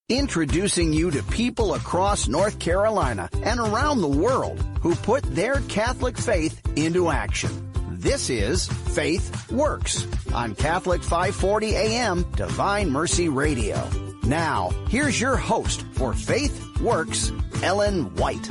Introducing you to people across North Carolina and around the world who put their Catholic faith into action. This is FaithWorks on Catholic 540 AM Divine Mercy Radio. Now, here's your host for FaithWorks, Ellen White.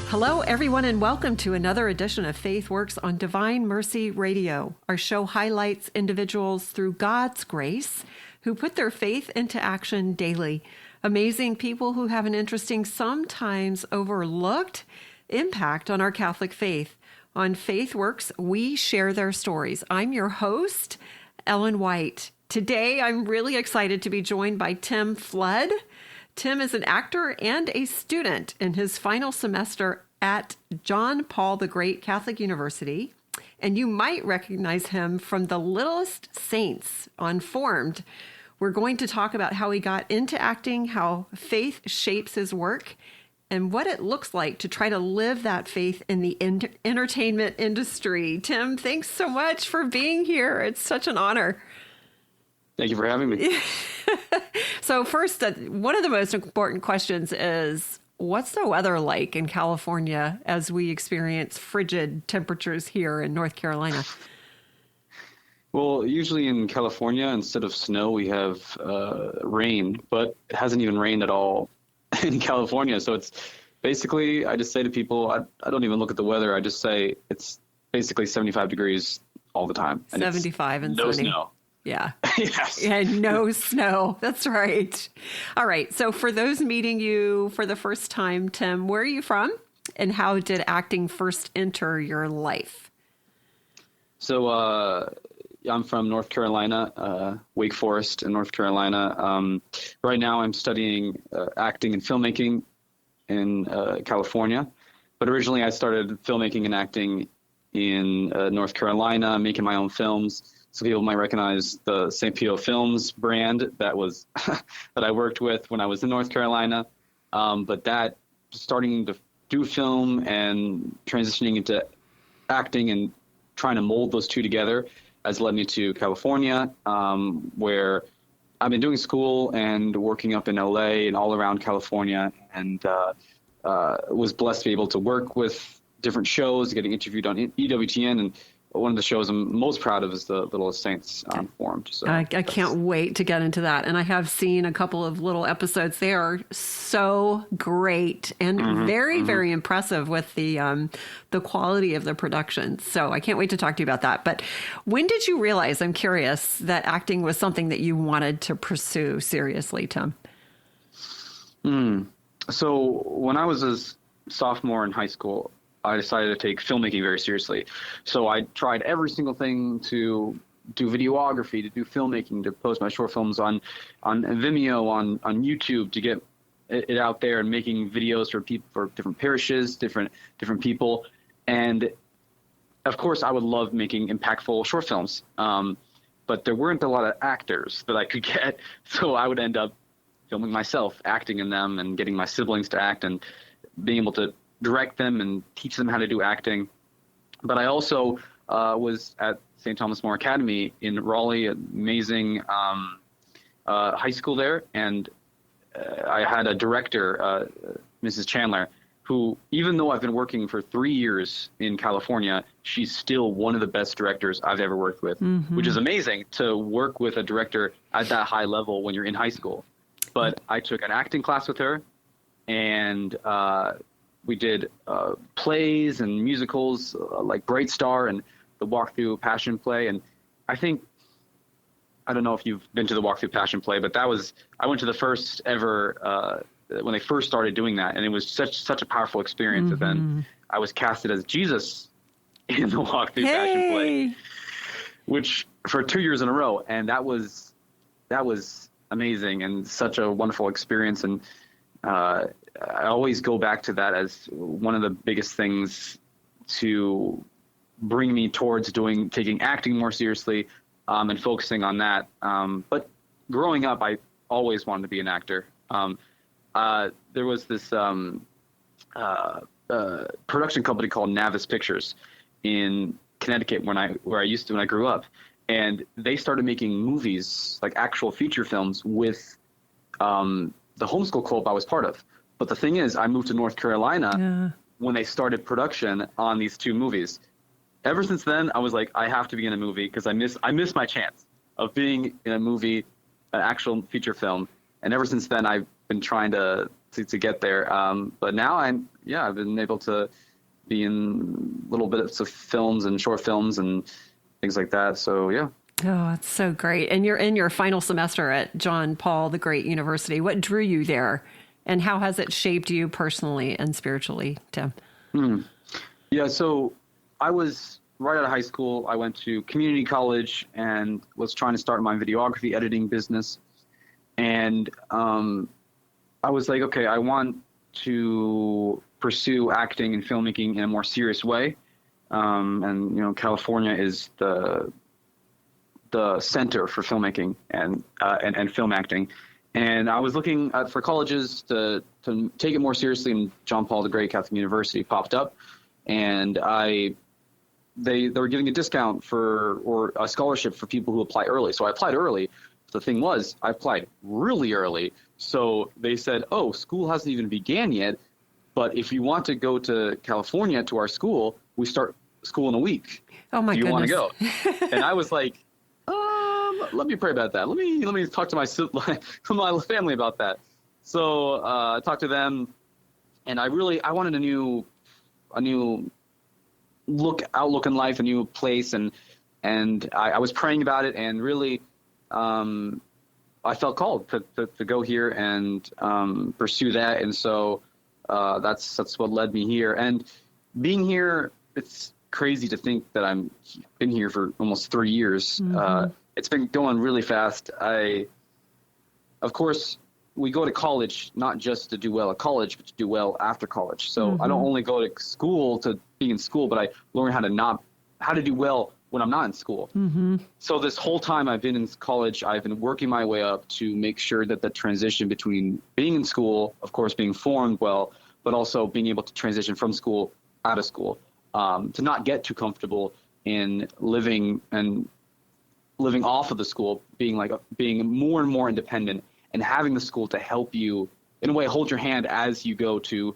Hello, everyone, and welcome to another edition of FaithWorks on Divine Mercy Radio. Our show highlights individuals through God's grace who put their faith into action daily. Amazing people who have an interesting, sometimes overlooked impact on our Catholic faith. On FaithWorks, we share their stories. I'm your host, Ellen White. Today, I'm really excited to be joined by Tim Flood. Tim is an actor and a student in his final semester at John Paul the Great Catholic University. And you might recognize him from the Littlest Saints on Formed. We're going to talk about how he got into acting, how faith shapes his work, and what it looks like to try to live that faith in the entertainment industry. Tim, thanks so much for being here. It's such an honor. Thank you for having me. So first, one of the most important questions is, what's the weather like in California as we experience frigid temperatures here in North Carolina? Well, usually in California, instead of snow, we have rain, but it hasn't even rained at all in California. So it's basically, I just say to people, I don't even look at the weather. I just say it's basically 75 degrees all the time. And 75 and no sunny. Snow. Yeah. Yes. Yeah, no snow. That's right. All right. So for those meeting you for the first time, Tim, where are you from and how did acting first enter your life? So I'm from North Carolina, Wake Forest in North Carolina. Right now I'm studying acting and filmmaking in California. But originally I started filmmaking and acting in North Carolina, making my own films. So people might recognize the St. Pio Films brand that was that I worked with when I was in North Carolina. But that starting to do film and transitioning into acting and trying to mold those two together has led me to California, where I've been doing school and working up in LA and all around California, and was blessed to be able to work with different shows, getting interviewed on EWTN, and one of the shows I'm most proud of is the Littlest Saints on Formed. So I can't wait to get into that. And I have seen a couple of little episodes. They are so great and very impressive with the quality of the production. So I can't wait to talk to you about that. But when did you realize, I'm curious, that acting was something that you wanted to pursue seriously, Tim? So when I was a sophomore in high school, I decided to take filmmaking very seriously. So I tried every single thing to do videography, to do filmmaking, to post my short films on Vimeo, on YouTube, to get it out there and making videos for people, for different parishes, different people. And of course, I would love making impactful short films. But there weren't a lot of actors that I could get. So I would end up filming myself, acting in them, and getting my siblings to act and being able to direct them and teach them how to do acting. But I also was at St. Thomas More Academy in Raleigh, amazing high school there. And I had a director, Mrs. Chandler, who, even though I've been working for 3 years in California, she's still one of the best directors I've ever worked with, which is amazing to work with a director at that high level when you're in high school. But I took an acting class with her, and we did plays and musicals like Bright Star and the Walkthrough Passion Play. And I don't know if you've been to the Walkthrough Passion Play, but I went to the first ever, when they first started doing that. And it was such a powerful experience that then I was casted as Jesus in the Walkthrough Passion Play, which for 2 years in a row. And that was amazing and such a wonderful experience. And I always go back to that as one of the biggest things to bring me towards taking acting more seriously, and focusing on that. But growing up, I always wanted to be an actor. There was this production company called Navis Pictures in Connecticut when I grew up, and they started making movies, like actual feature films with the homeschool co-op I was part of. But the thing is, I moved to North Carolina when they started production on these 2 movies. Ever since then, I was like, I have to be in a movie because I miss my chance of being in a movie, an actual feature film. And ever since then, I've been trying to get there. But now I've been able to be in little bits of films and short films and things like that. So, yeah. Oh, that's so great. And you're in your final semester at John Paul the Great University. What drew you there, and how has it shaped you personally and spiritually, Tim? Yeah, so I was right out of high school. I went to community college and was trying to start my videography editing business. And I was like, okay, I want to pursue acting and filmmaking in a more serious way. And California is the center for filmmaking and film acting. And I was looking for colleges to take it more seriously, and John Paul the Great Catholic University popped up, and they were giving a discount or a scholarship for people who apply early. So I applied early. The thing was, I applied really early. So they said, oh, school hasn't even began yet, but if you want to go to California to our school, we start school in a week. Oh my goodness. Do you want to go? And I was like, let me pray about that. Let me talk to my family about that. So I talked to them, and I wanted a new outlook in life, a new place, and I was praying about it, and really I felt called to go here and pursue that, and so that's what led me here. And being here, it's crazy to think that I've been here for almost 3 years. It's been going really fast. Of course, we go to college not just to do well at college, but to do well after college. So I don't only go to school to be in school, but I learn how to do well when I'm not in school. So this whole time I've been in college, I've been working my way up to make sure that the transition between being in school, of course, being formed well, but also being able to transition from school out of school, to not get too comfortable in living off of the school, being more and more independent, and having the school to help you, in a way, hold your hand as you go to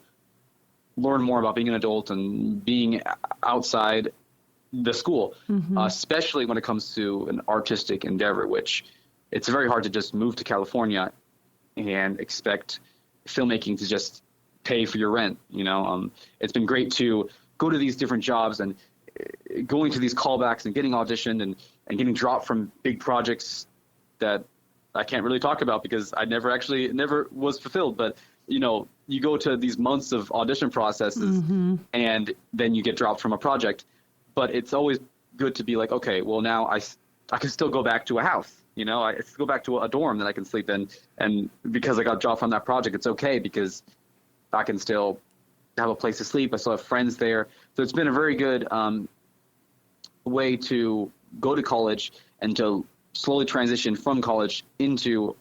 learn more about being an adult and being outside the school, especially when it comes to an artistic endeavor, which it's very hard to just move to California and expect filmmaking to just pay for your rent. It's been great to go to these different jobs and going to these callbacks and getting auditioned and getting dropped from big projects that I can't really talk about because I never was fulfilled. But, you go to these months of audition processes and then you get dropped from a project. But it's always good to be like, okay, well, now I can still go back to a house. I still go back to a dorm that I can sleep in. And because I got dropped from that project, it's okay because I can still have a place to sleep. I still have friends there. So it's been a very good way to go to college and to slowly transition from college into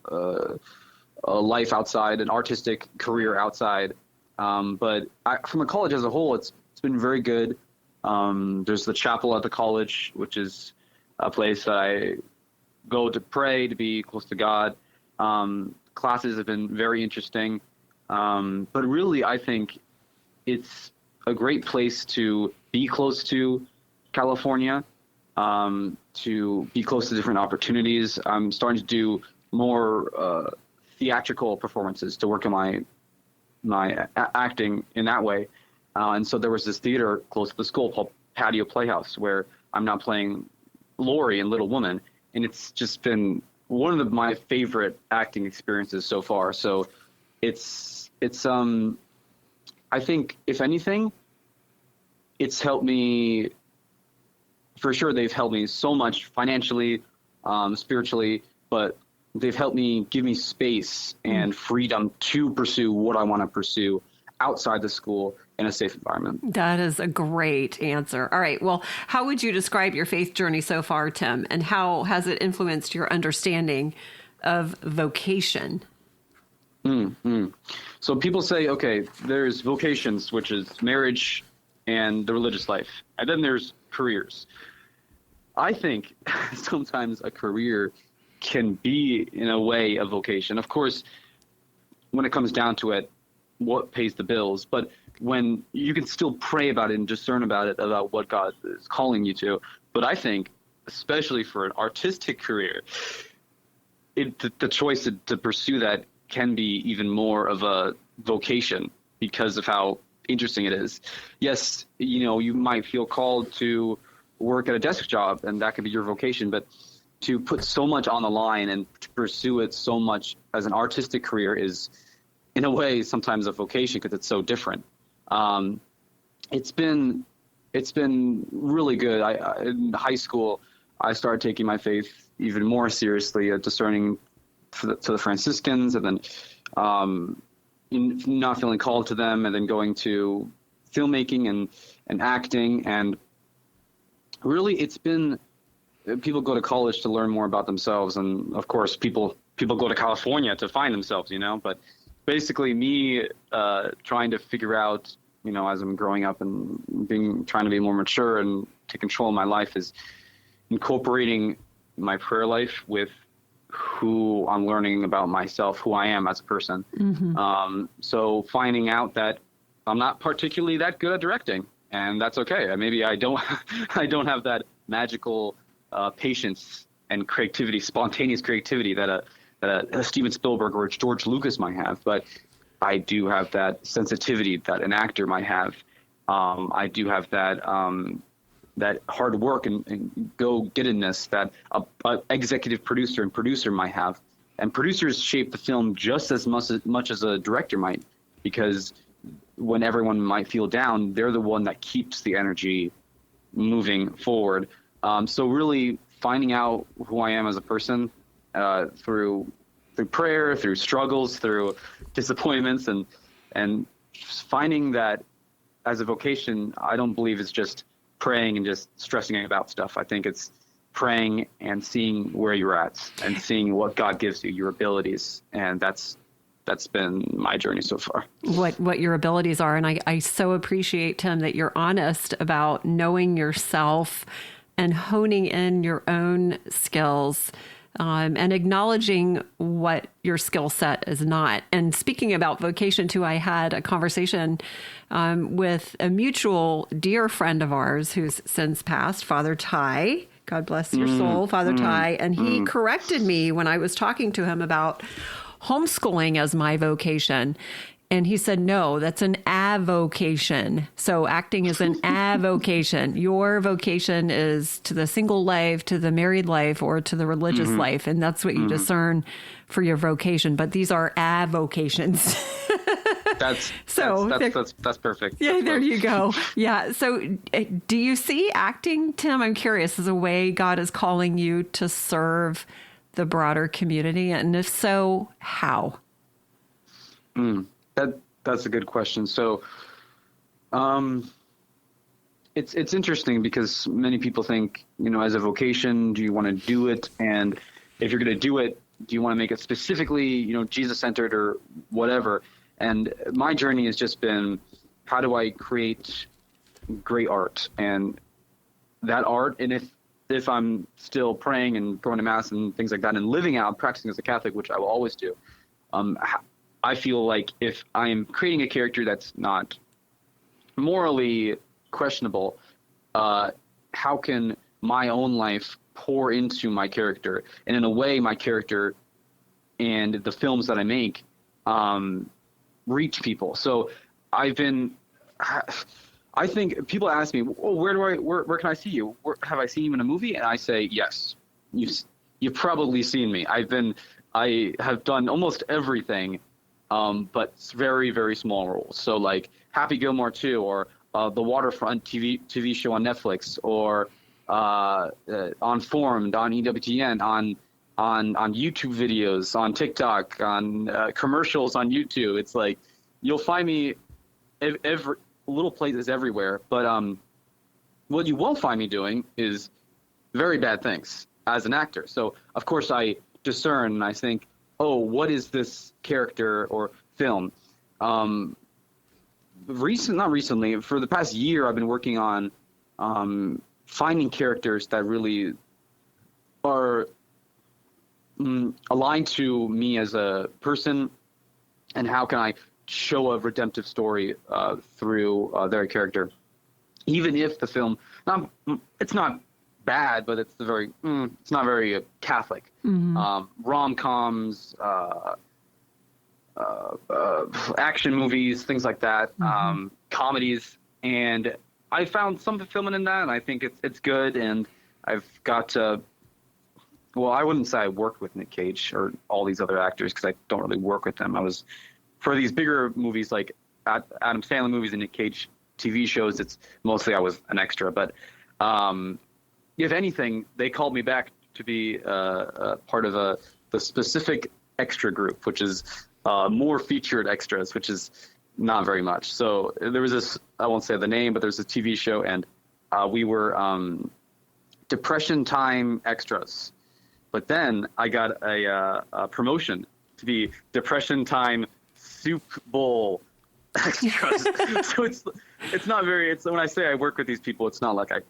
a life outside, an artistic career outside. But from a college as a whole, it's been very good. There's the chapel at the college, which is a place that I go to pray, to be close to God. Classes have been very interesting. But really, I think it's a great place to be close to California, to be close to different opportunities. I'm starting to do more theatrical performances to work on my acting in that way. And so there was this theater close to the school called Patio Playhouse where I'm now playing Lori in Little Woman. And it's just been one of my favorite acting experiences so far. So it's I think if anything, it's helped me, for sure they've helped me so much financially, spiritually, but they've helped me give me space and freedom to pursue what I want to pursue outside the school in a safe environment. That is a great answer. All right. Well, how would you describe your faith journey so far, Tim? And how has it influenced your understanding of vocation? So people say, okay, there's vocations, which is marriage and the religious life. And then there's careers. I think sometimes a career can be, in a way, a vocation. Of course, when it comes down to it, what pays the bills. But when you can still pray about it and discern about what God is calling you to. But I think, especially for an artistic career, the choice to pursue that can be even more of a vocation because of how interesting it is. Yes, you might feel called to work at a desk job, and that could be your vocation, but to put so much on the line and to pursue it so much as an artistic career is, in a way, sometimes a vocation because it's so different. It's been really good. In high school, I started taking my faith even more seriously, discerning to the Franciscans, and then not feeling called to them, and then going to filmmaking and acting. And really, it's been, people go to college to learn more about themselves, and of course, people go to California to find themselves, But basically, me trying to figure out, as I'm growing up and trying to be more mature and take control of my life, is incorporating my prayer life with who I'm learning about myself, who I am as a person. Mm-hmm. So finding out that I'm not particularly that good at directing, and that's okay. Maybe I don't have that magical patience and creativity, spontaneous creativity that a Steven Spielberg or a George Lucas might have, but I do have that sensitivity that an actor might have. I do have that hard work and go-gettedness that a executive producer and producer might have. And producers shape the film just as much as a director might, because when everyone might feel down, they're the one that keeps the energy moving forward. So really finding out who I am as a person through prayer, through struggles, through disappointments, and finding that as a vocation, I don't believe it's just praying and just stressing about stuff. I think it's praying and seeing where you're at and seeing what God gives you, your abilities. And that's been my journey so far. What your abilities are. And I so appreciate, Tim, that you're honest about knowing yourself and honing in your own skills, and acknowledging what your skill set is not. And speaking about vocation too, I had a conversation with a mutual dear friend of ours who's since passed, Father Ty. God bless your soul, Father Ty. And he corrected me when I was talking to him about homeschooling as my vocation. And he said, no, that's an avocation. So acting is an avocation. Your vocation is to the single life, to the married life, or to the religious life. And that's what you discern for your vocation. But these are avocations. That's perfect. Yeah, that's there you go. Yeah. So do you see acting, Tim, I'm curious, as a way God is calling you to serve the broader community? And if so, how? That's a good question. So, it's interesting because many people think, as a vocation, do you want to do it? And if you're going to do it, do you want to make it specifically, Jesus-centered or whatever? And my journey has just been, how do I create great art? And that art, and if I'm still praying and going to mass and things like that and living out, practicing as a Catholic, which I will always do, I feel like if I am creating a character that's not morally questionable, how can my own life pour into my character? And in a way, my character and the films that I make reach people. So I think people ask me, well, where can I see you? Have I seen you in a movie? And I say, yes, you've probably seen me. I have done almost everything, but it's very, very small roles. So like Happy Gilmore 2, or the Waterfront TV show on Netflix, or on Formed, on EWTN, on YouTube videos, on TikTok, on commercials on YouTube. It's like you'll find me every little places everywhere. But what you won't find me doing is very bad things as an actor. So of course I discern and I think, oh, what is this character or film? Not recently, for the past year, I've been working on finding characters that really are aligned to me as a person and how can I show a redemptive story through their character, even if the film, it's not bad, but it's not very Catholic. Rom-coms, action movies, things like that, comedies, and I found some fulfillment in that, and I think it's good. And I've got to, well, I wouldn't say I worked with Nick Cage or all these other actors because I don't really work with them. I was, for these bigger movies like Adam Sandler movies and Nick Cage TV shows, it's mostly I was an extra. But if anything, they called me back to be part of the specific extra group, which is more featured extras, which is not very much. So there was this, I won't say the name, but there's a TV show, and we were Depression Time extras. But then I got a promotion to be Depression Time Soup Bowl extras. So it's not very, it's, when I say I work with these people, it's not like I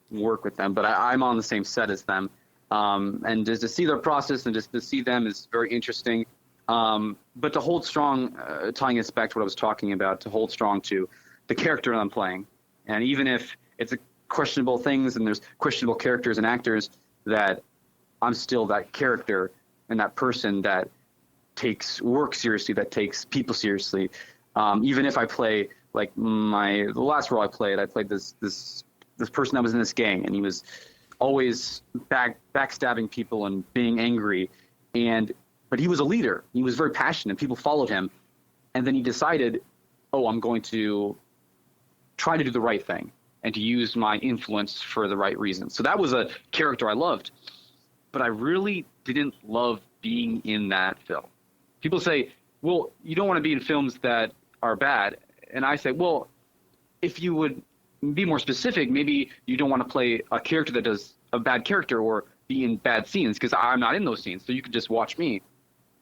work with them, but I'm on the same set as them. And just to see their process and just to see them is very interesting. But to hold strong, tying us back to what I was talking about, to hold strong to the character I'm playing. And even if it's a questionable things and there's questionable characters and actors, that I'm still that character and that person that takes work seriously, that takes people seriously. Even if I play, like the last role I played this person that was in this gang, and he was always backstabbing people and being angry, but he was a leader. He was very passionate. People followed him. And then he decided, I'm going to try to do the right thing and to use my influence for the right reasons. So that was a character I loved. But I really didn't love being in that film. People say, well, you don't want to be in films that are bad. And I say, well, if you would be more specific, maybe you don't want to play a character that does a bad character or be in bad scenes, because I'm not in those scenes. So you could just watch me.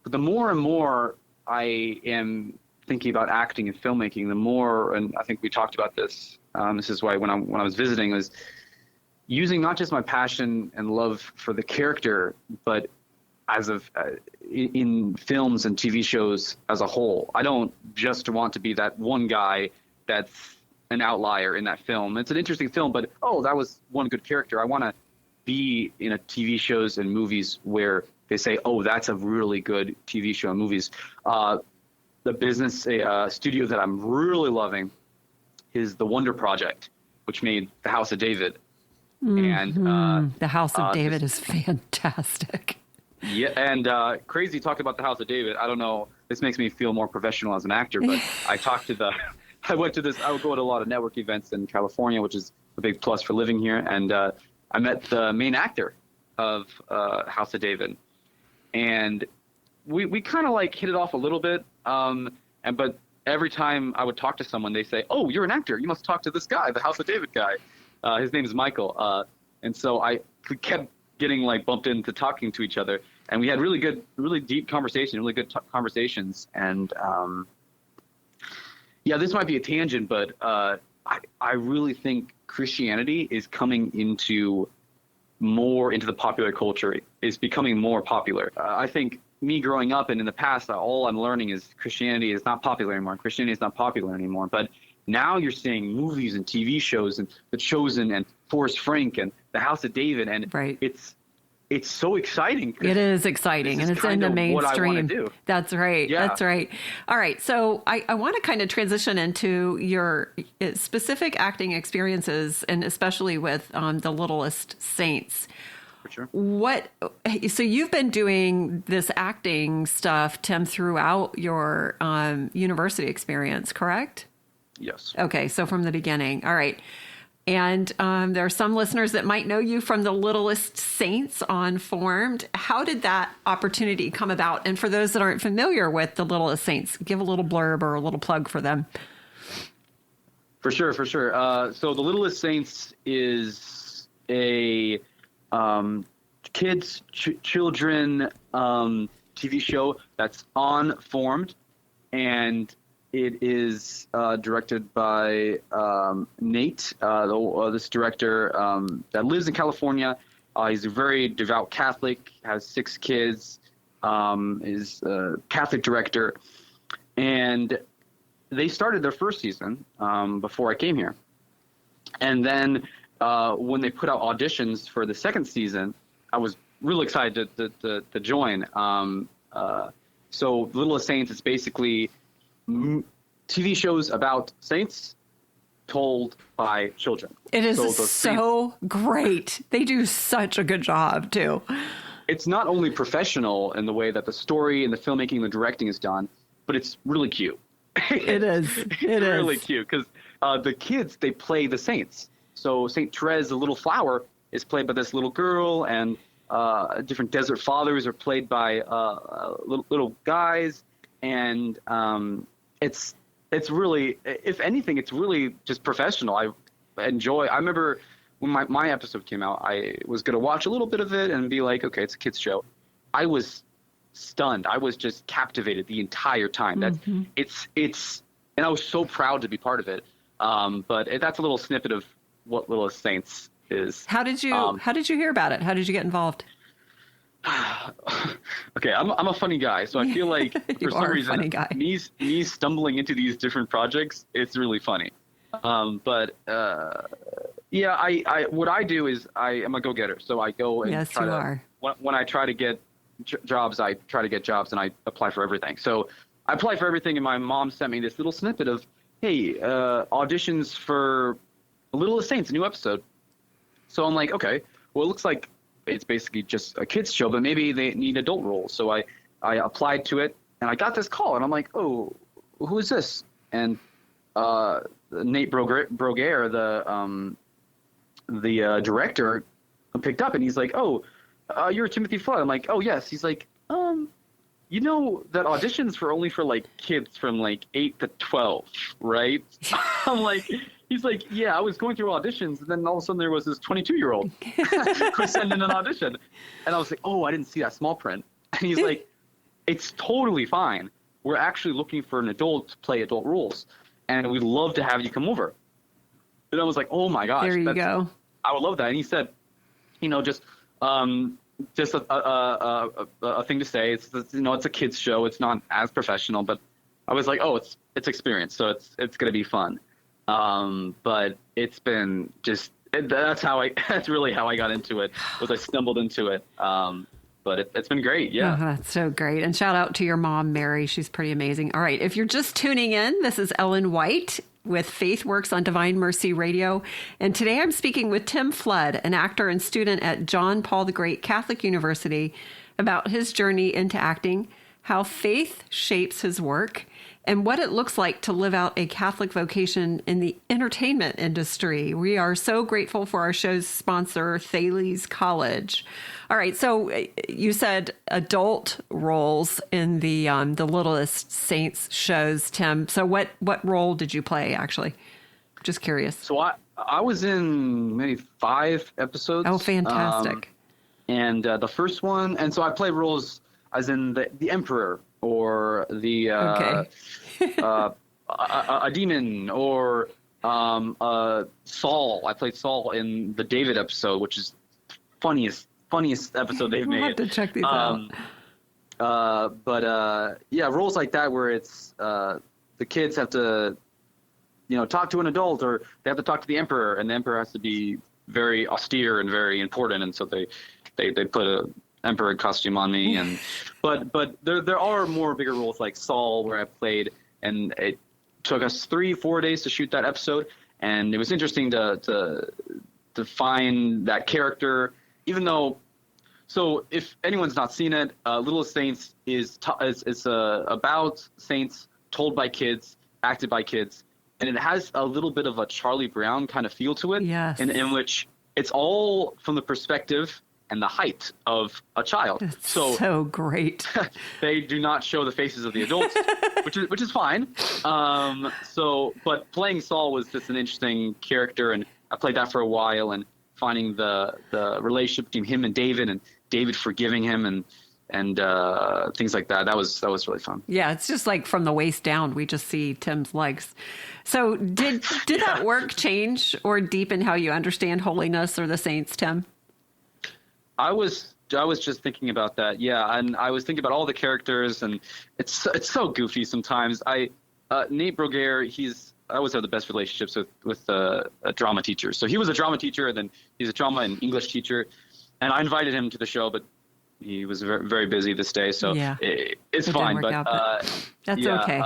But the more and more I am thinking about acting and filmmaking, the more, and I think we talked about this, this is why when I was visiting, was using not just my passion and love for the character, but in films and TV shows as a whole. I don't just want to be that one guy that's an outlier in that film. It's an interesting film, but that was one good character. I want to be in a TV shows and movies where they say, that's a really good TV show and movies. The business studio that I'm really loving is The Wonder Project, which made The House of David. And The House of David is fantastic. Yeah, and crazy talk about The House of David. I don't know, this makes me feel more professional as an actor, but I would go to a lot of network events in California, which is a big plus for living here, and I met the main actor of House of David. And we kind of like hit it off a little bit, but every time I would talk to someone, they say, you're an actor, you must talk to this guy, the House of David guy. His name is Michael. And so I kept getting like bumped into talking to each other, and we had really good, really deep conversations, really good conversations. And this might be a tangent, but I really think Christianity is coming into the popular culture, is becoming more popular. I think me growing up and in the past, all I'm learning is Christianity is not popular anymore. Christianity is not popular anymore. But now you're seeing movies and TV shows and The Chosen and Forrest Frank and The House of David, and right. It's so exciting. It is exciting, and it's in the mainstream. What I want to do. That's right. Yeah. That's right. All right. So I want to kind of transition into your specific acting experiences, and especially with The Littlest Saints. For sure. So you've been doing this acting stuff, Tim, throughout your university experience, correct? Yes. Okay. So from the beginning. All right. And there are some listeners that might know you from The Littlest Saints on Formed. How did that opportunity come about? And for those that aren't familiar with The Littlest Saints, give a little blurb or a little plug for them. For sure. So The Littlest Saints is a children TV show that's on Formed, and it is directed by Nate, this director that lives in California. He's a very devout Catholic, has 6 kids, is a Catholic director, And they started their first season before I came here. And then when they put out auditions for the second season, I was really excited to join. So Littlest Saints is basically TV shows about saints told by children. It is so great. They do such a good job, too. It's not only professional in the way that the story and the filmmaking and the directing is done, but it's really cute. It is. It is really cute because the kids, they play the saints. So Saint Therese, the little flower, is played by this little girl, and different desert fathers are played by little guys, and it's really, if anything, it's really just professional. I remember when my episode came out, I was going to watch a little bit of it and be like, okay, it's a kid's show. I was stunned. I was just captivated the entire time. And I was so proud to be part of it. But that's a little snippet of what Littlest Saints is. How did you hear about it? How did you get involved? Okay, I'm a funny guy, so I feel like for some reason me stumbling into these different projects, it's really funny. But what I do is I am a go-getter, so I go and when I try to get jobs, I try to get jobs and I apply for everything. So I apply for everything, and my mom sent me this little snippet of, hey, auditions for Littlest Saints, a new episode. So I'm like, okay, well, it looks like it's basically just a kid's show, but maybe they need adult roles. So I applied to it, and I got this call, and I'm like, oh, who is this? And Nate Broguer, the director, picked up, and he's like, oh, you're Timothy Flood. I'm like, oh, yes. He's like, you know that auditions for only for like kids from like 8 to 12, right? I'm like, he's like, yeah, I was going through auditions, and then all of a sudden there was this 22-year-old who sent in an audition. And I was like, oh, I didn't see that small print. And he's like, it's totally fine. We're actually looking for an adult to play adult roles, and we'd love to have you come over. And I was like, oh my gosh. There you go. I would love that. And he said, just a thing to say. It's it's a kids show. It's not as professional, but I was like, oh, it's experience, so it's gonna be fun. But it's been that's really how I got into it. Was I stumbled into it. But it's been great. Yeah. Oh, that's so great. And shout out to your mom, Mary. She's pretty amazing. All right. If you're just tuning in, this is Ellen White with FaithWorks on Divine Mercy Radio. And today I'm speaking with Tim Flood, an actor and student at John Paul the Great Catholic University, about his journey into acting, how faith shapes his work, and what it looks like to live out a Catholic vocation in the entertainment industry. We are so grateful for our show's sponsor, Thales College. All right, so you said adult roles in the Littlest Saints shows, Tim. So what role did you play, actually? Just curious. So I was in maybe 5 episodes. Oh, fantastic. And the first one, and so I played roles as in the Emperor, or the a demon, or Saul. I played Saul in the David episode, which is funniest episode they've made. We'll have to check these out. But roles like that where it's the kids have to talk to an adult, or they have to talk to the Emperor, and the Emperor has to be very austere and very important, and so they put a Emperor costume on me, and but there are more bigger roles like Saul, where I played, and it took us 3-4 days to shoot that episode, and it was interesting to find that character, even though. So if anyone's not seen it, Littlest Saints is about saints told by kids, acted by kids, and it has a little bit of a Charlie Brown kind of feel to it, yes, in which it's all from the perspective and the height of a child. That's so great. They do not show the faces of the adults, which is fine. But playing Saul was just an interesting character, and I played that for a while, and finding the relationship between him and David forgiving him, and things like that. That was really fun. Yeah, it's just like from the waist down, we just see Tim's legs. So did that work change or deepen how you understand holiness or the saints, Tim? I was just thinking about that. Yeah, and I was thinking about all the characters, and it's so goofy sometimes. Nate Broguer, I always have the best relationships with a drama teacher. So he was a drama teacher, and then he's a drama and English teacher, and I invited him to the show, but he was very, very busy this day, so it's fine. But that's okay.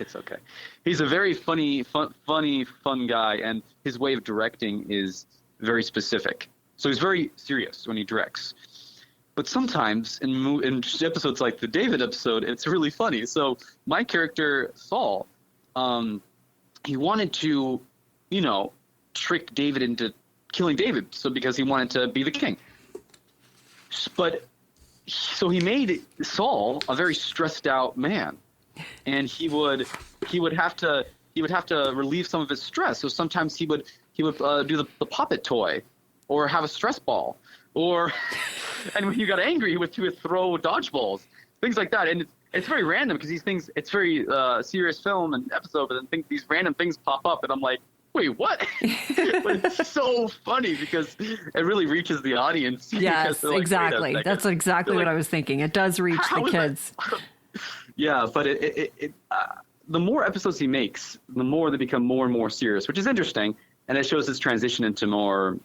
It's okay. He's a very funny guy, and his way of directing is very specific. So he's very serious when he directs. But sometimes in episodes like the David episode, it's really funny. So my character Saul, he wanted to, trick David into killing David. So because he wanted to be the king. But so he made Saul a very stressed out man, and he would have to relieve some of his stress. So sometimes he would do the puppet toy, or have a stress ball, and when he got angry, he would throw dodgeballs, things like that. And it's very random because these things, it's very serious film and episode, but then these random things pop up, and I'm like, wait, what? But it's so funny because it really reaches the audience. Yes, like, exactly. That's exactly what I was thinking. It does reach the kids. Yeah, but the more episodes he makes, the more they become more and more serious, which is interesting, and it shows his transition into more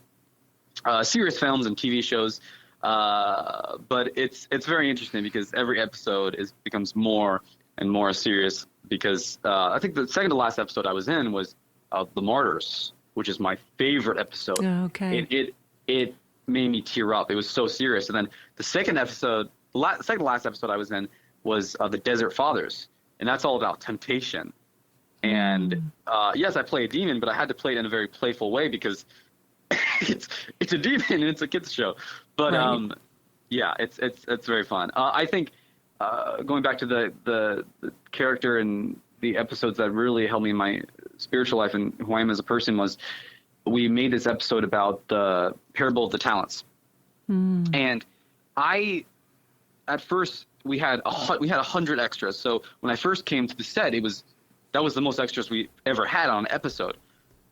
serious films and TV shows. But it's very interesting because every episode becomes more and more serious. Because I think the second to last episode I was in was The Martyrs, which is my favorite episode. Oh, okay. It made me tear up. It was so serious. And then the second to last episode I was in was The Desert Fathers, and that's all about temptation. And yes, I play a demon, but I had to play it in a very playful way because it's a demon and it's a kids show. But right. Yeah, it's very fun. I think going back to the character and the episodes that really helped me in my spiritual life and who I am as a person was we made this episode about the parable of the talents. And at first we had 100 extras. So when I first came to the set, that was the most extras we ever had on an episode.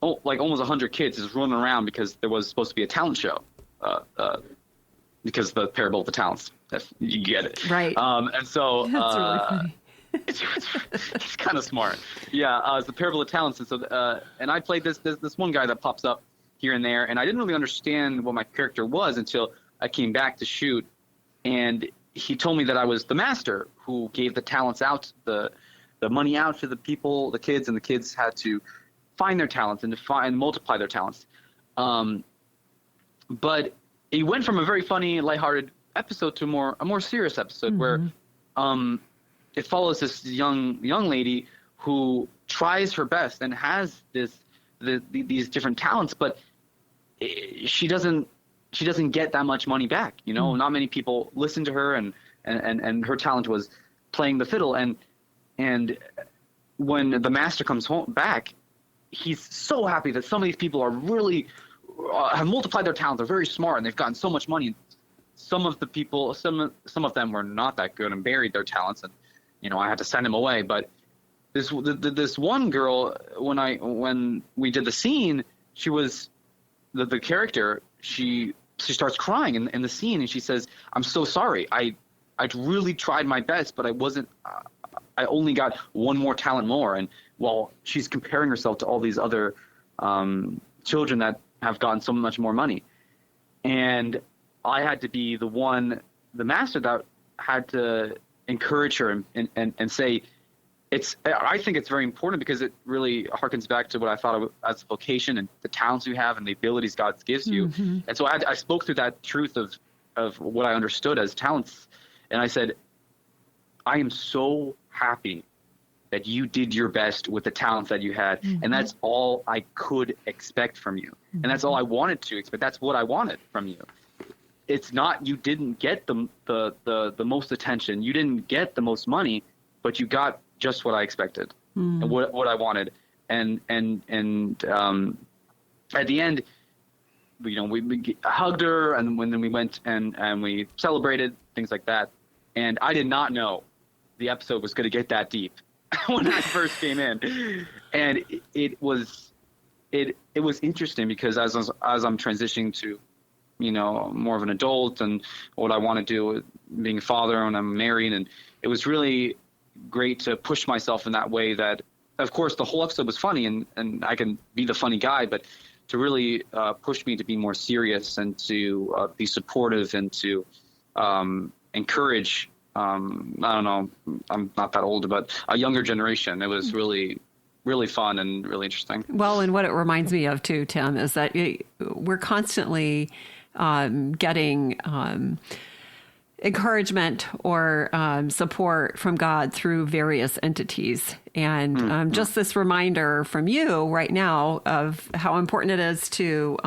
Like almost 100 kids just running around because there was supposed to be a talent show, because the parable of the talents. You get it, right? And so that's really funny. It's kind of smart. Yeah, it's the parable of talents, and so and I played this one guy that pops up here and there, and I didn't really understand what my character was until I came back to shoot, and he told me that I was the master who gave the talents out, the money out to the people, the kids, and the kids had to find their talents and to multiply their talents. But it went from a very funny, lighthearted episode to a more serious episode where it follows this young lady who tries her best and has these different talents, but she doesn't get that much money back. Not many people listen to her, and her talent was playing the fiddle. And when the master comes back, he's so happy that some of these people are really have multiplied their talent. They're very smart and they've gotten so much money. Some of the people, some of them were not that good and buried their talents, and I had to send them away. But this one girl, when we did the scene, she was the character. She starts crying in the scene, and she says, "I'm so sorry. I really tried my best, but I wasn't. I only got one more talent more." And while she's comparing herself to all these other children that have gotten so much more money, and I had to be the master that had to encourage her and say, I think it's very important because it really harkens back to what I thought of as a vocation and the talents you have and the abilities God gives you. Mm-hmm. And so I spoke through that truth of what I understood as talents. And I said, I am so happy that you did your best with the talents that you had. Mm-hmm. And that's all I could expect from you. Mm-hmm. And that's all I wanted to expect. That's what I wanted from you. It's not, you didn't get the most attention. You didn't get the most money, but you got just what I expected and what I wanted. And at the end, we hugged her, and then we went and we celebrated, things like that. And I did not know the episode was going to get that deep when I first came in. And it was interesting because as I'm transitioning to more of an adult and what I want to do with being a father when I'm married. And it was really great to push myself in that way. That, of course, the whole episode was funny and I can be the funny guy, but to really push me to be more serious and to be supportive and to encourage, I don't know, I'm not that old, but a younger generation. It was really, really fun and really interesting. Well, and what it reminds me of too, Tim, is that we're constantly getting encouragement or support from God through various entities. And just this reminder from you right now of how important it is to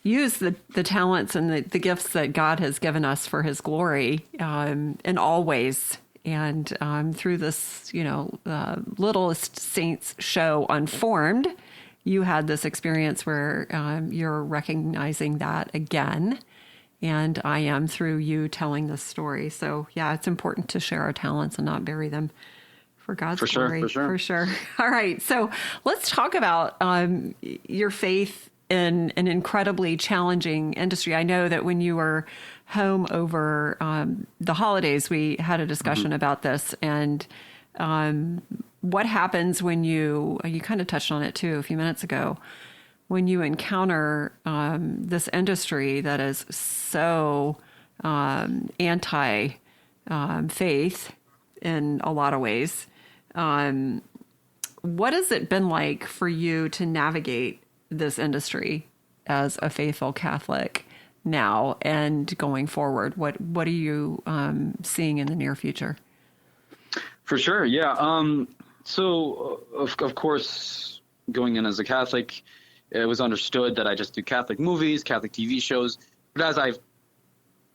use the talents and the gifts that God has given us for his glory in all ways. And through this, Littlest Saints show Unformed, you had this experience where you're recognizing that again. And I am through you telling this story. So, yeah, it's important to share our talents and not bury them for God's glory. For sure. All right. So let's talk about your faith in an incredibly challenging industry. I know that when you were home over the holidays, we had a discussion about this. And what happens when you kind of touched on it too a few minutes ago, when you encounter this industry that is so anti-faith in a lot of ways. What has it been like for you to navigate this industry as a faithful Catholic now and going forward? What are you seeing in the near future? For sure, yeah. So, of course, going in as a Catholic, it was understood that I just do Catholic movies, Catholic TV shows. But as I've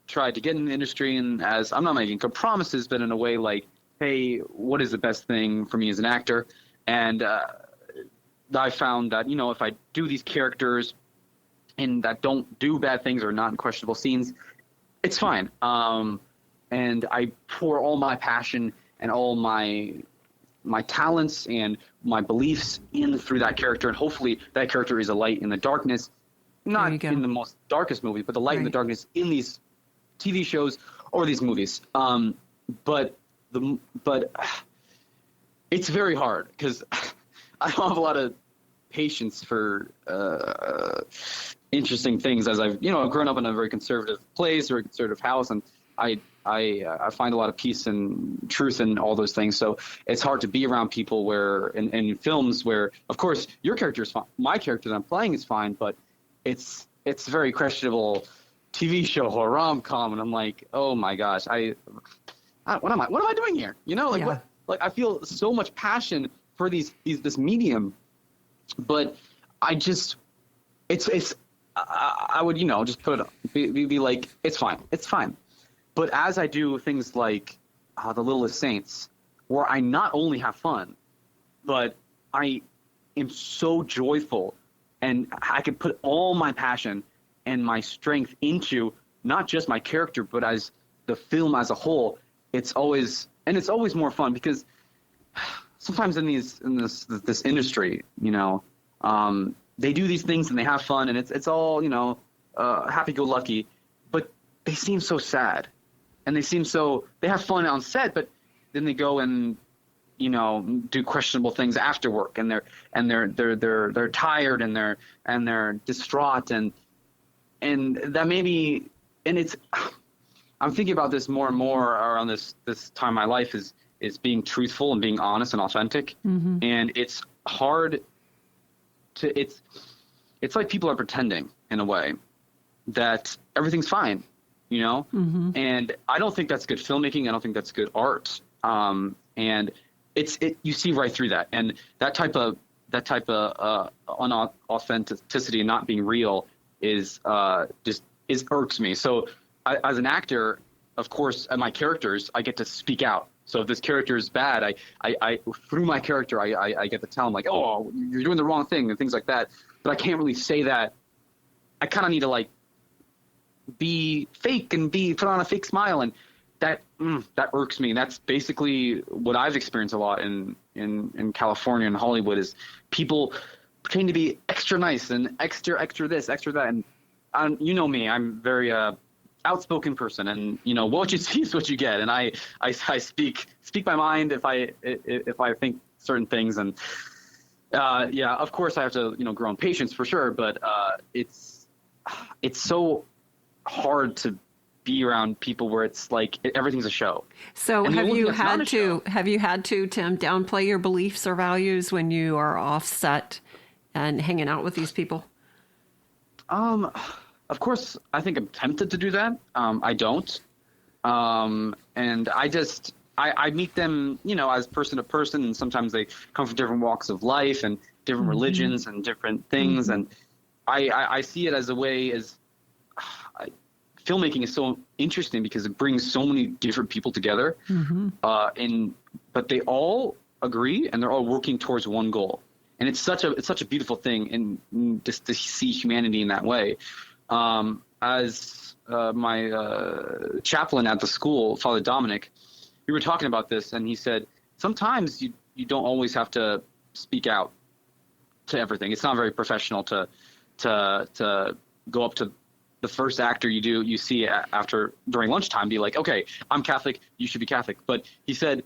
tried to get in the industry, and as I'm not making promises, but in a way like, hey, what is the best thing for me as an actor? And I found that, if I do these characters and that don't do bad things or not in questionable scenes, it's fine. And I pour all my passion and all my talents and my beliefs in through that character, and hopefully that character is a light in the darkness, not in the most darkest movie, but the light in the darkness in these TV shows or these movies. But it's very hard because I don't have a lot of patience for interesting things, as I've grown up in a very conservative place, very conservative house, and I find a lot of peace and truth in all those things. So it's hard to be around people where in films where, of course, your character is fine, my character that I'm playing is fine, but it's a very questionable TV show or rom-com, and I'm like, oh my gosh, what am I doing here? What? Like, I feel so much passion for this medium, but I just I would just put be like, it's fine. But as I do things like The Littlest Saints, where I not only have fun, but I am so joyful, and I can put all my passion and my strength into not just my character, but as the film as a whole. It's always more fun because sometimes in this industry, they do these things and they have fun and it's all happy-go-lucky, but they seem so sad. And they have fun on set, but then they go and, do questionable things after work, and they're tired and they're distraught, and that maybe, and it's, I'm thinking about this more and more around this time in my life is being truthful and being honest and authentic. Mm-hmm. And it's hard it's like people are pretending in a way that everything's fine. Mm-hmm. And I don't think that's good filmmaking. I don't think that's good art. And you see right through that. And that type of unauthenticity and not being real irks me. So as an actor, of course, at my characters, I get to speak out. So if this character is bad, I through my character, I get to tell them like, oh, you're doing the wrong thing and things like that. But I can't really say that. I kind of need to be fake and put on a fake smile, and that irks me. And that's basically what I've experienced a lot in California and Hollywood is people pretending to be extra nice and extra this, extra that, and you know me, I'm very outspoken person, and what you see is what you get, and I speak my mind if I think certain things, and yeah, of course I have to grow in patience for sure, but it's so hard to be around people where it's like everything's a show. So and have you had to Tim, downplay your beliefs or values when you are offset and hanging out with these people? Of course, I think I'm tempted to do that. I don't. And I meet them, as person to person, and sometimes they come from different walks of life and different religions and different things. And I see it as a way filmmaking is so interesting because it brings so many different people together. But they all agree and they're all working towards one goal. And it's such a beautiful thing, and just to see humanity in that way. As my chaplain at the school, Father Dominic, we were talking about this, and he said sometimes you don't always have to speak out to everything. It's not very professional to go up to the first actor you see during lunchtime, be like, okay, I'm Catholic, you should be Catholic. But he said,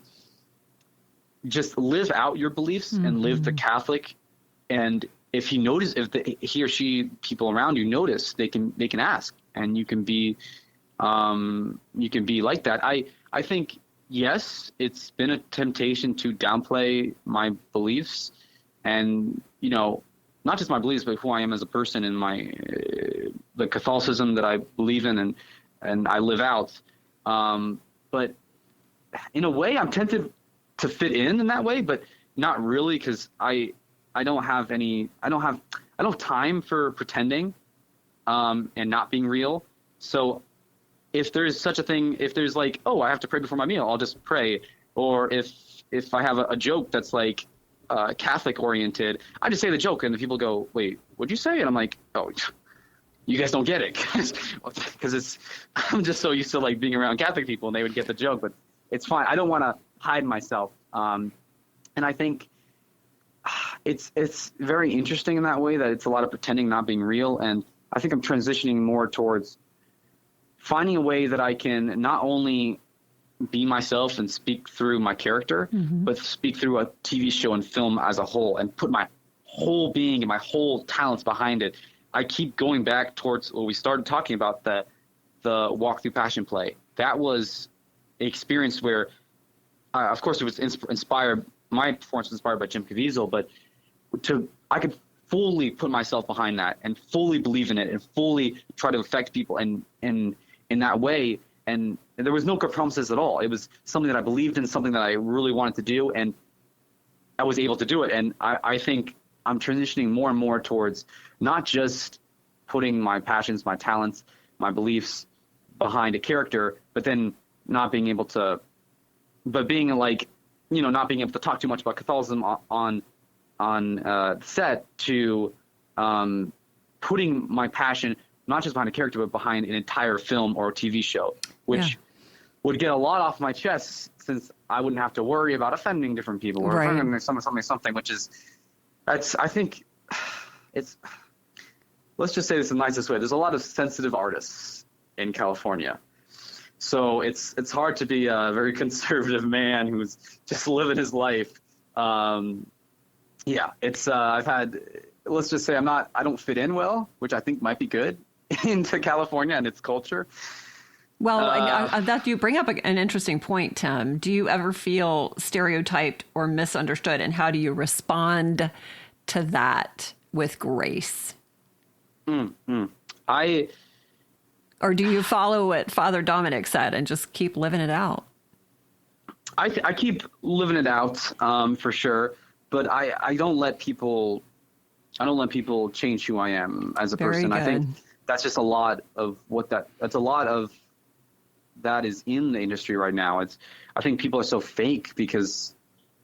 just live out your beliefs and live the Catholic. And if he or she, people around you notice, they can ask, and you can be like that. I think, yes, it's been a temptation to downplay my beliefs, and not just my beliefs, but who I am as a person, and the Catholicism that I believe in and I live out. But in a way, I'm tempted to fit in that way, but not really, because I don't have time for pretending and not being real. So if there's such a thing, if there's like, oh, I have to pray before my meal, I'll just pray. Or if I have a joke that's like Catholic oriented, I just say the joke, and the people go, wait, what'd you say? And I'm like, oh, you guys don't get it, because I'm just so used to like being around Catholic people, and they would get the joke. But it's fine. I don't want to hide myself. And I think it's very interesting in that way, that it's a lot of pretending, not being real. And I think I'm transitioning more towards finding a way that I can not only be myself and speak through my character, but speak through a TV show and film as a whole, and put my whole being and my whole talents behind it. I keep going back towards what we started talking about, the Walk Through Passion play. That was an experience where, of course, it was inspired. My performance was inspired by Jim Caviezel, but I could fully put myself behind that and fully believe in it and fully try to affect people and in that way. And there was no compromises at all. It was something that I believed in, something that I really wanted to do, and I was able to do it. And I think I'm transitioning more and more towards not just putting my passions, my talents, my beliefs behind a character, but then not being able to talk too much about Catholicism on set, to putting my passion not just behind a character, but behind an entire film or TV show, which would get a lot off my chest, since I wouldn't have to worry about offending different people or offending something, which is, I think it's, let's just say this in the nicest way. There's a lot of sensitive artists in California. So it's hard to be a very conservative man who's just living his life. I've had, let's just say I don't fit in well, which I think might be good into California and its culture. Well, that you bring up an interesting point, Tim. Do you ever feel stereotyped or misunderstood, and how do you respond to that with grace? Or do you follow what Father Dominic said and just keep living it out? I keep living it out, for sure, but I don't let people change who I am as a person. Good. I think that's just a lot of that is in the industry right now. I think people are so fake because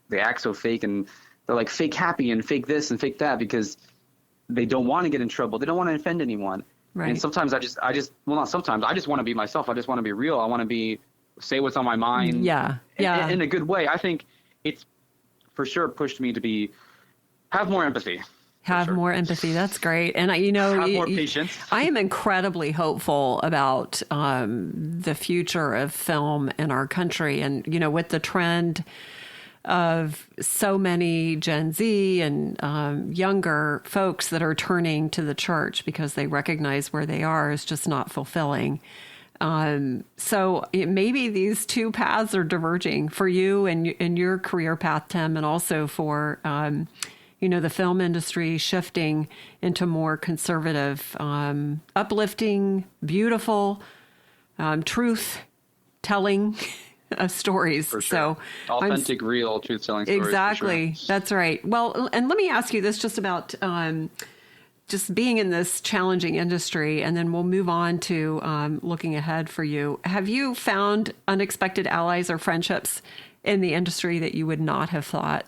they act so fake, and they're like fake happy and fake this and fake that because they don't want to get in trouble. They don't want to offend anyone. Right. And sometimes I just want to be myself. I just want to be real. I want to say what's on my mind. Yeah. In a good way. I think it's for sure pushed me to have more empathy. Have sure. more empathy. That's great. And have more patience. I am incredibly hopeful about the future of film in our country. And, with the trend of so many Gen Z and younger folks that are turning to the church because they recognize where they are is just not fulfilling. So maybe these two paths are diverging for you and your career path, Tim, and also for the film industry shifting into more conservative, uplifting, beautiful, truth-telling stories. For sure. So authentic, real, truth-telling stories. Exactly. For sure. That's right. Well, and let me ask you this just about just being in this challenging industry, and then we'll move on to looking ahead for you. Have you found unexpected allies or friendships in the industry that you would not have thought?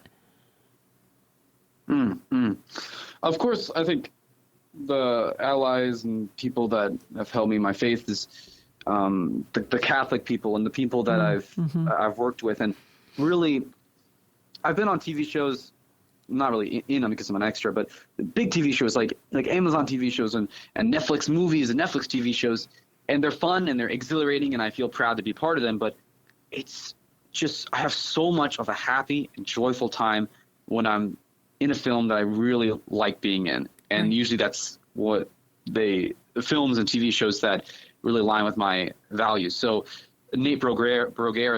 Of course, I think the allies and people that have helped me in my faith is the Catholic people and the people that I've worked with. And really, I've been on TV shows, not really in them because I'm an extra, but big TV shows like Amazon TV shows and Netflix movies and Netflix TV shows. And they're fun and they're exhilarating, and I feel proud to be part of them. But it's just, I have so much of a happy and joyful time when I'm in a film that I really like being in. And usually that's what the films and TV shows that really align with my values. So Nate Broguer,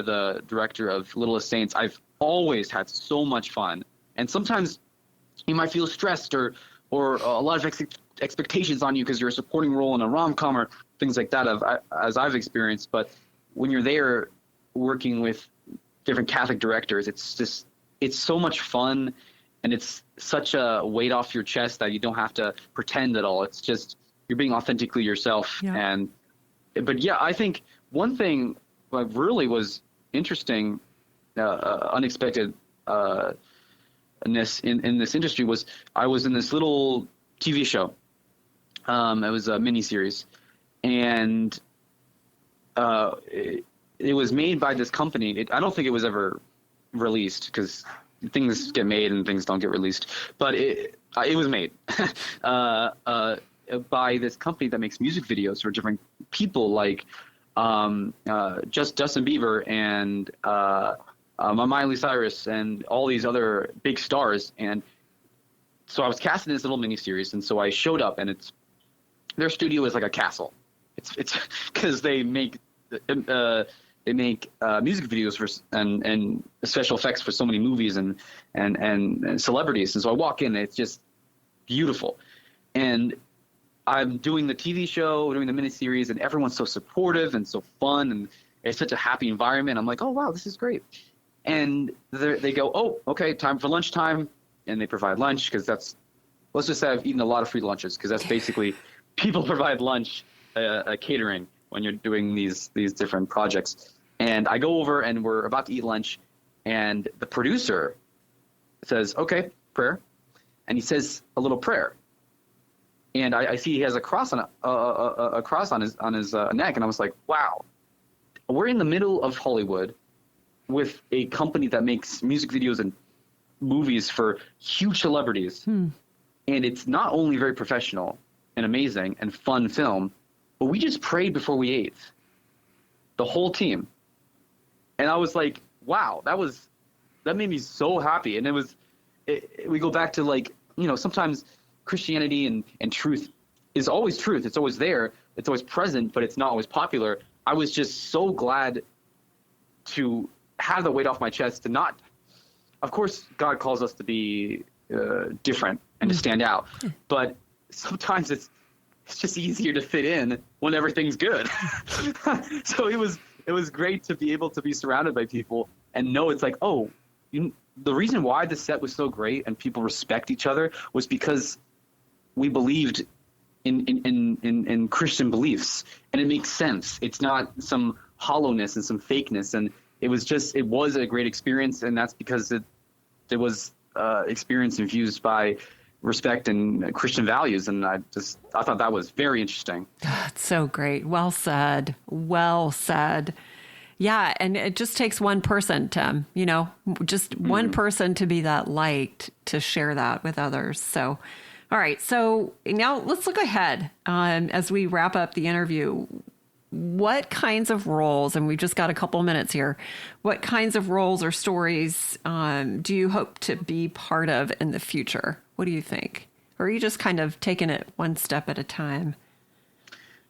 the director of Littlest Saints, I've always had so much fun. And sometimes you might feel stressed or a lot of expectations on you because you're a supporting role in a rom-com or things like that, as I've experienced. But when you're there working with different Catholic directors, it's so much fun. And it's such a weight off your chest that you don't have to pretend at all. It's just you're being authentically yourself. Yeah. But I think one thing that really was interesting, unexpected in this industry was I was in this little TV show. It was a miniseries, and it was made by this company. I don't think it was ever released because things get made and things don't get released, but it was made by this company that makes music videos for different people, like just Justin Bieber and Miley Cyrus and all these other big stars. And so I was cast in this little miniseries, and so I showed up, and their studio is like a castle. It's because they make music videos and special effects for so many movies and celebrities. And so I walk in, and it's just beautiful. And I'm doing the TV show, doing the miniseries, and everyone's so supportive and so fun, and it's such a happy environment. I'm like, oh, wow, this is great. And they go, oh, okay, time for lunchtime. And they provide lunch because let's just say I've eaten a lot of free lunches because that's basically people provide lunch, catering when you're doing these different projects. And I go over and we're about to eat lunch, and the producer says, okay, prayer. And he says a little prayer. And I see he has a cross on his neck, and I was like, wow, we're in the middle of Hollywood with a company that makes music videos and movies for huge celebrities. And it's not only very professional and amazing and fun film, but we just prayed before we ate, the whole team. And I was like, wow, that made me so happy. And we go back to sometimes Christianity and truth is always truth. It's always there. It's always present, but it's not always popular. I was just so glad to have the weight off my chest to not, of course, God calls us to be different and to stand out, but sometimes it's just easier to fit in when everything's good. So it was great to be able to be surrounded by people and know it's like, oh, the reason why the set was so great and people respect each other was because we believed in Christian beliefs, and it makes sense. It's not some hollowness and some fakeness, and it was a great experience, and that's because it was experience infused by respect and Christian values, and I thought that was very interesting. That's so great. Well said. Well said. Yeah, and it just takes one person, Tim, just one person to be that light, to share that with others. So All right. So now let's look ahead as we wrap up the interview. What kinds of roles, and we've just got a couple of minutes here, what kinds of roles or stories do you hope to be part of in the future? What do you think? Or are you just kind of taking it one step at a time?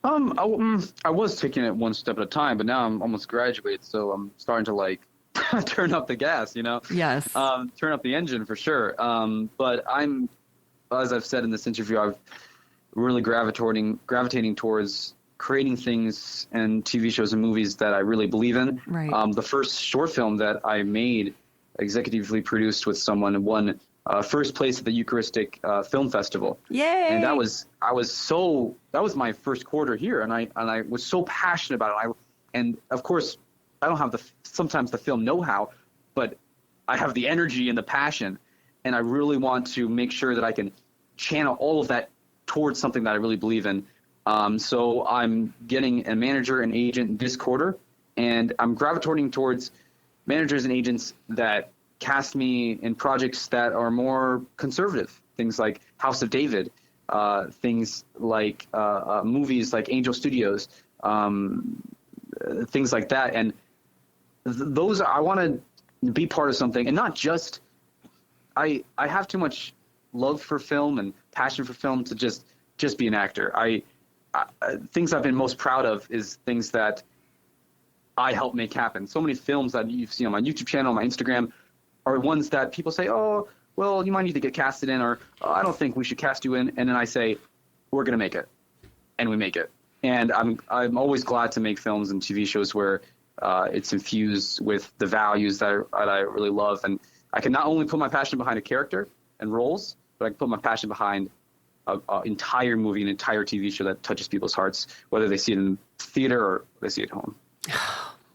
I was taking it one step at a time, but now I'm almost graduated, so I'm starting to like turn up the gas, Yes. Turn up the engine for sure. But I'm, as I've said in this interview, I've really gravitating towards creating things and TV shows and movies that I really believe in. Right. The first short film that I made, executively produced with someone, won first place at the Eucharistic Film Festival. Yay! And that was my first quarter here, and I was so passionate about it. And of course, I don't have sometimes the film know-how, but I have the energy and the passion, and I really want to make sure that I can channel all of that towards something that I really believe in. So I'm getting a manager and agent this quarter, and I'm gravitating towards managers and agents that cast me in projects that are more conservative, things like House of David, things like movies like Angel Studios, things like that. And those, I want to be part of something, and not just, I have too much love for film and passion for film to just be an actor. Things I've been most proud of is things that I help make happen. So many films that you've seen on my YouTube channel, on my Instagram, are ones that people say, oh, well, you might need to get casted in, or I don't think we should cast you in. And then I say, we're going to make it. And we make it. And I'm always glad to make films and TV shows where it's infused with the values that I really love. And I can not only put my passion behind a character and roles, but I can put my passion behind an entire movie, an entire TV show that touches people's hearts, whether they see it in theater or they see it at home.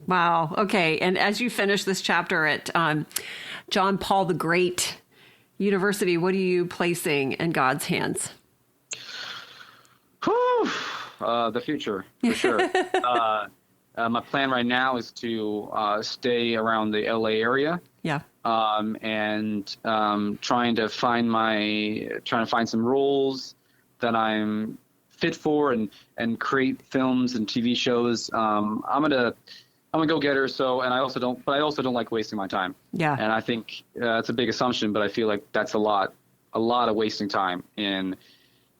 Wow. Okay. And as you finish this chapter at John Paul the Great University, what are you placing in God's hands? The future, for sure. My plan right now is to stay around the LA area. Yeah. And trying to find some roles that I'm fit for and create films and TV shows. I'm a go-getter. So, and I also don't like wasting my time. Yeah. And I think it's a big assumption, but I feel like that's a lot of wasting time in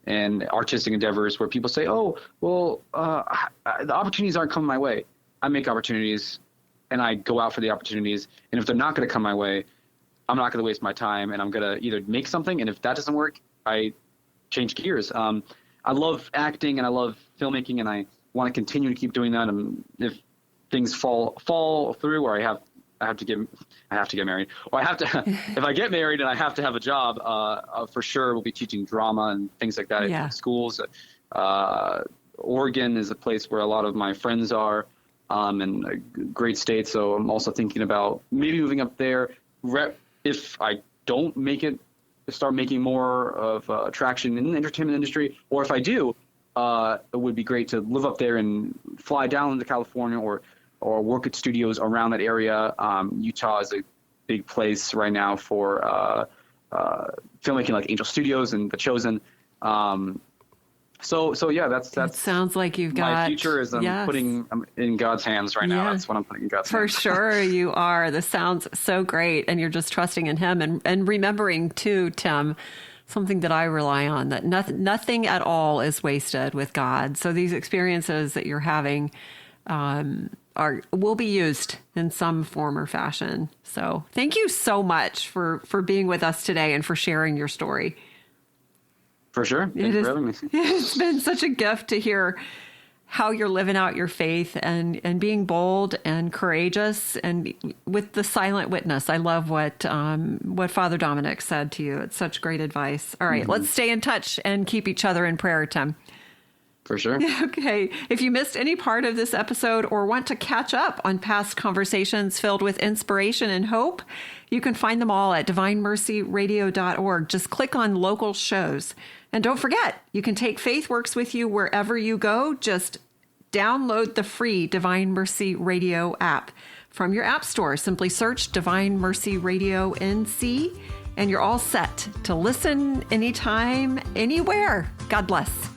artistic endeavors where people say, oh, well, the opportunities aren't coming my way. I make opportunities and I go out for the opportunities. And if they're not going to come my way, I'm not going to waste my time, and I'm going to either make something. And if that doesn't work, I change gears. I love acting and I love filmmaking, and I want to continue to keep doing that. And if things fall through, or I have to get married, or if I get married and I have to have a job, for sure we'll be teaching drama and things like that at schools. Oregon is a place where a lot of my friends are, and a great state. So I'm also thinking about maybe moving up there. If I don't make it, start making more of traction in the entertainment industry, or if I do, it would be great to live up there and fly down into California or work at studios around that area. Utah is a big place right now for filmmaking, like Angel Studios and The Chosen. So yeah, that's it sounds like you've got my future is putting in God's hands right now. That's what I'm putting in God's hands. For sure you are. This sounds so great, and you're just trusting in Him and remembering too, Tim, something that I rely on, that nothing at all is wasted with God. So these experiences that you're having will be used in some form or fashion. So thank you so much for being with us today and for sharing your story. For sure. Thank you for having me. It's been such a gift to hear how you're living out your faith and being bold and courageous and with the silent witness. I love what Father Dominic said to you. It's such great advice. All right, let's stay in touch and keep each other in prayer, Tim. For sure. Okay. If you missed any part of this episode or want to catch up on past conversations filled with inspiration and hope, you can find them all at divinemercyradio.org. Just click on local shows. And don't forget, you can take FaithWorks with you wherever you go. Just download the free Divine Mercy Radio app from your app store. Simply search Divine Mercy Radio NC and you're all set to listen anytime, anywhere. God bless.